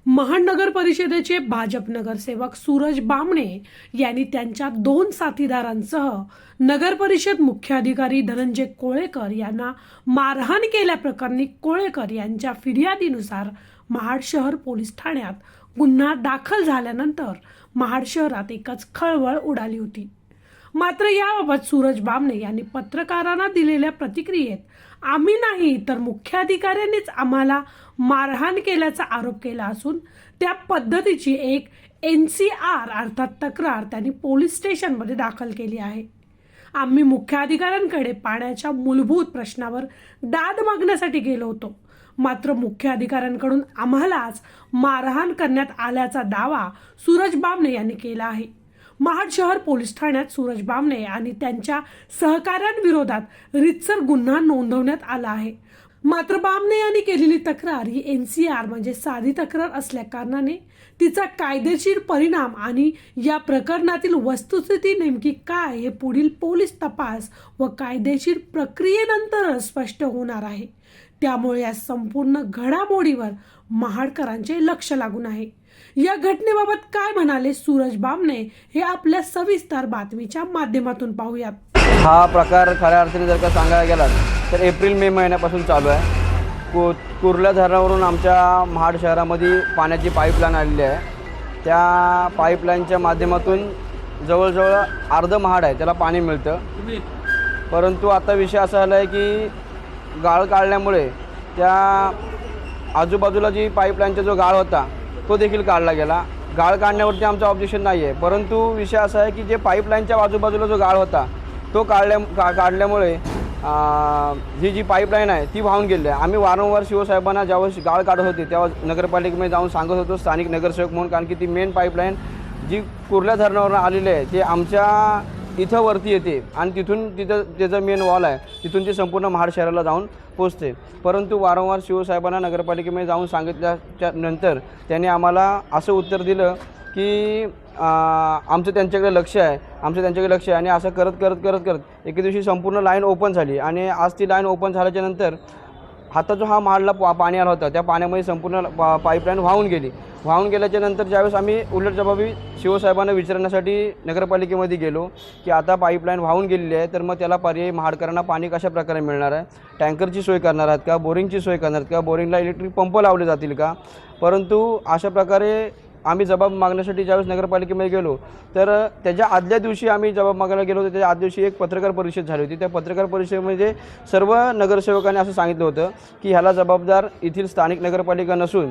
महानगर परिषदेचे भाजप नगरसेवक सूरज बामणे यांनी त्यांच्या 2 साथीदारांसह नगर परिषद मुख्याधिकारी धनंजय कोळेकर यांना मारहाण केल्याप्रकरणी कोळेकर यांच्या फिर्यादीनुसार महाड शहर पोलीस ठाण्यात गुन्हा दाखल झाल्यानंतर महाड शहरात एकच खळबळ उडाली होती। मात्र याबाबत सूरज बामणे यांनी पत्रकारांना दिलेल्या प्रतिक्रियेत आम्ही नाही तर मुख्याधिकाऱ्यांनीच आम्हाला मारहाण केल्याचा आरोप केला असून त्या पद्धतीची एक NCR अर्थात तक्रार त्यांनी पोलीस स्टेशनमध्ये दाखल केली आहे। आम्ही मुख्याधिकाऱ्यांकडे पाण्याच्या मूलभूत प्रश्नावर दाद मागण्यासाठी गेलो होतो, मात्र मुख्याधिकाऱ्यांकडून आम्हालाच मारहाण करण्यात आल्याचा दावा सूरज बामणे यांनी केला आहे। महाड शहर पोलीस ठाण्यात सूरज बामणे आणि त्यांच्या सहकाऱ्यांविरोधात रितसर गुन्हा नोंदवण्यात आला आहे। मात्र बामणे यांनी केलेली तक्रार ही NCR म्हणजे साधी तक्रार असल्या कारणाने तिचा कायदेशीर परिणाम आणि या प्रकरणातील वस्तुस्थिती नेमकी काय हे पुढील पोलीस तपास व कायदेशीर प्रक्रियेनंतर स्पष्ट होणार आहे। त्यामुळे या संपूर्ण घडामोडीवर महाडकरांचे लक्ष लागून आहे। या घटनेबाबत काय म्हणाले सूरज बामणे हे आपल्या सविस्तर बातमीच्या माध्यमातून पाहूयात। हा प्रकार खऱ्या अर्थाने जर का सांगायला गेला तर एप्रिल-मे महिन्यापासून चालू आहे। कुर्ला धरणावरून आमच्या महाड शहरामध्ये पाण्याची पाईपलाईन आलेली आहे। त्या पाईपलाईनच्या माध्यमातून जवळजवळ अर्ध महाड आहे त्याला पाणी मिळतं, परंतु आता विषय असा झाला आहे की गाळ काढल्यामुळे त्या आजूबाजूला जी पाईपलाईनचा जो गाळ होता तो देखील काढला गेला। गाळ काढण्यावरती आमचं ऑब्जेक्शन नाही आहे, परंतु विषय असा आहे की जे पाईपलाईनच्या आजूबाजूला जो गाळ होता तो काढल्यामुळे जी पाईपलाईन आहे ती वाहून गेली आहे। आम्ही वारंवार शिवसाहेबांना ज्यावेळेस गाळ काढत होते तेव्हा नगरपालिकेमध्ये जाऊन सांगत होतो स्थानिक नगरसेवक म्हणून, कारण की ती मेन पाईपलाईन जी कुर्ला धरणावरून आलेली आहे ते आमच्या इथं वरती येते आणि तिथं त्याचं मेन वॉल आहे, तिथून ती संपूर्ण महाड शहराला जाऊन पोचते। परंतु वारंवार शिवसाहेबांना नगरपालिकेमध्ये जाऊन सांगितल्याच्या नंतर त्यांनी आम्हाला असं उत्तर दिलं की आमचं त्यांच्याकडे लक्ष आहे आणि असं करत एके दिवशी संपूर्ण लाईन ओपन झाली आणि आज ती लाईन ओपन झाल्याच्या नंतर आता जो हा महाडला पाणी आला होता त्या पाण्यामध्ये संपूर्ण पाईपलाईन वाहून गेल्याच्या नंतर ज्यावेळेस आम्ही उलट जबाबी शिवसाहेबांना विचारण्यासाठी नगरपालिकेमध्ये गेलो की आता पाईपलाईन वाहून गेलेली आहे तर मग त्याला पर्यायी महाडकरांना पाणी कशा प्रकारे मिळणार आहे, टँकरची सोय करणार आहेत का, बोरिंगची सोय करणार आहेत का, बोरिंगला इलेक्ट्रिक पंप लावले जातील का। परंतु अशा प्रकारे आम्ही जबाब मागण्यासाठी ज्यावेळेस नगरपालिकेमध्ये गेलो तर त्याच्या आदल्या दिवशी आम्ही जबाब मागायला गेलो होतो, त्याच्या आदल्या दिवशी एक पत्रकार परिषद झाली होती। त्या पत्रकार परिषदेमध्ये सर्व नगरसेवकांनी असं सांगितलं होतं की ह्याला जबाबदार येथील स्थानिक नगरपालिका नसून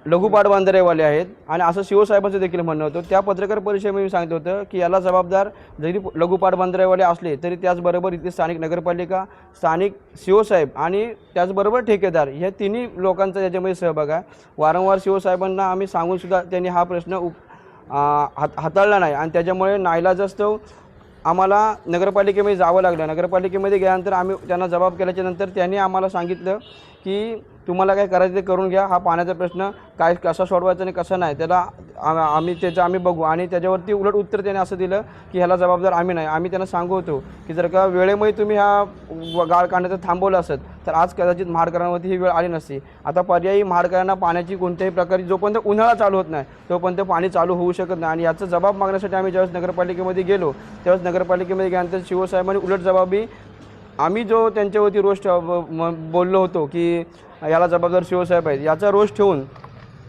लघु पाटबंधारेवाले आहेत आणि असं शिवसाहेबांचं देखील म्हणणं होतं। त्या पत्रकार परिषदेमध्ये मी सांगितलं होतं की याला जबाबदार जरी लघु पाटबंधारेवाले असले तरी त्याचबरोबर इथे स्थानिक नगरपालिका, स्थानिक शिवसाहेब आणि त्याचबरोबर ठेकेदार ह्या तिन्ही लोकांचा याच्यामध्ये सहभाग आहे। वारंवार शिवसाहेबांना आम्ही सांगूनसुद्धा त्यांनी हा प्रश्न हाताळला नाही आणि त्याच्यामुळे नाईलाजास्तव आम्हाला नगरपालिकेमध्ये जावं लागलं। नगरपालिकेमध्ये गेल्यानंतर आम्ही त्यांना जबाब केल्याच्या नंतर त्यांनी आम्हाला सांगितलं की तुम्हाला काय करायचं ते करून घ्या, हा पाण्याचा प्रश्न काय कसा सोडवायचा आणि कसा नाही त्याला आम्ही बघू। आणि त्याच्यावरती उलट उत्तर त्याने असं दिलं की ह्याला जबाबदार आम्ही नाही। आम्ही त्यांना सांगू होतो की जर का वेळेमध्ये तुम्ही हा गाळ काढण्याचं थांबवलं असत तर आज कदाचित महाडकरांवरती ही वेळ आली नसती। आता पर्यायी महाडकरांना पाण्याची कोणत्याही प्रकारे जोपर्यंत उन्हाळा चालू होत नाही तोपर्यंत पाणी चालू होऊ शकत नाही आणि याचा जबाब मागण्यासाठी आम्ही ज्यावेळेस नगरपालिकेमध्ये गेलो त्यावेळेस नगरपालिकेमध्ये गेल्यानंतर शिवसाहेबांनी उलट जबाबी आम्ही जो त्यांच्यावरती रोष बोललो होतो की याला जबाबदार शिवसाहेब आहेत याचा रोष ठेवून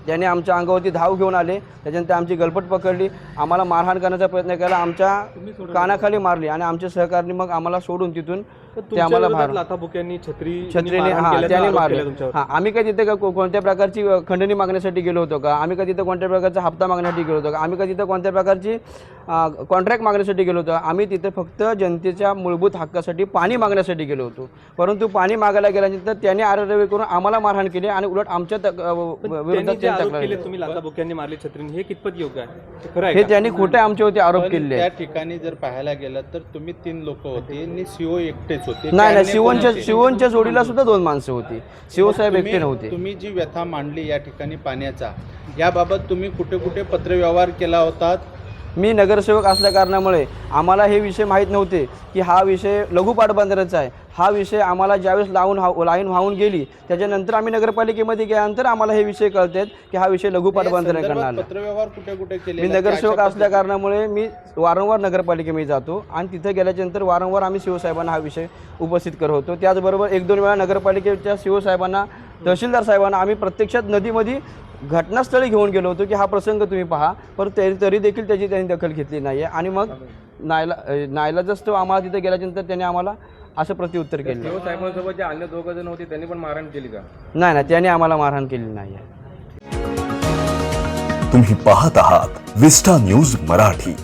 त्यांनी आमच्या अंगावरती धाव घेऊन आले। त्याच्यानंतर आमची गलपट पकडली, आम्हाला मारहाण करण्याचा प्रयत्न केला, आमच्या कानाखाली मारली आणि आमच्या सहकार्यांनी मग आम्हाला सोडून तिथून ते आम्हाला लाथाबुक्यांनी छत्रीने त्याने मारले। आम्ही काय तिथे कोणत्या प्रकारची खंडणी मागण्यासाठी गेलो होतो का, आम्ही काय तिथे कोणत्या प्रकारचा हप्ता मागण्यासाठी गेलो होतो का, आम्ही काय तिथे कोणत्या प्रकारची कॉन्ट्रॅक्ट मागण्यासाठी गेलो होतो, आम्ही तिथे फक्त जनतेच्या मूलभूत हक्कासाठी पाणी मागण्यासाठी गेलो होतो। परंतु पाणी मागायला गेल्यानंतर त्यांनी आरडाओरड करून आम्हाला मारहाण केली आणि उलट आमच्या विरोधात तुम्ही लाथाबुक्यांनी मारली छत्रीने, हे कितपत योग्य आहे? हे त्यांनी खोटे आमच्यावरती आरोप केले। त्या ठिकाणी जर पाहायला गेलं तर तुम्ही 3 लोक होते आणि सीओ एकटेच होते? नाही, शिवनच्या जोडीला सुद्धा 2 माणसं होती, शिवसाहेब एकटे नव्हते। तुम्ही जी व्यथा मांडली या ठिकाणी पाण्याचा, याबाबत तुम्ही कुठे कुठे पत्रव्यवहार केला होता मी नगरसेवक असल्या कारणामुळे आम्हाला हे विषय माहीत नव्हते की हा विषय लघु पाटबंधाऱ्याचा आहे. हा विषय आम्हाला ज्यावेळेस लाईन वाहून गेली त्याच्यानंतर आम्ही नगरपालिकेमध्ये गेल्यानंतर आम्हाला हे विषय कळतात की हा विषय लघु पाटबंधाऱ्याकडनं आला. पत्रव्यवहार कुठे कुठे केले? मी नगरसेवक असल्या कारणामुळे मी वारंवार नगरपालिकेमध्ये जातो आणि तिथे गेल्याच्यानंतर वारंवार आम्ही सीओ साहेबांना हा विषय उपस्थित करत होतो. त्याचबरोबर 1-2 वेळा नगरपालिकेच्या सीओ साहेबांना, तहसीलदार साहेबांना आम्ही प्रत्यक्षात नदीमध्ये घटनास्थळी घेऊन गेलो होतो की हा प्रसंग तुम्ही पहा, पण तरी देखील त्याची त्यांनी दखल घेतली नाही आहे. आणि मग नाईलाजास्तव आम्हाला तिथे गेल्यानंतर त्यांनी आम्हाला असं प्रत्युत्तर केलं. सीओ साहेबांसोबत जे अन्य 2 जण होते त्यांनी पण मारहाण केली का? नाही, त्यांनी आम्हाला मारहाण केली नाही आहे. तुम्ही पाहत आहात विस्टा न्यूज मराठी.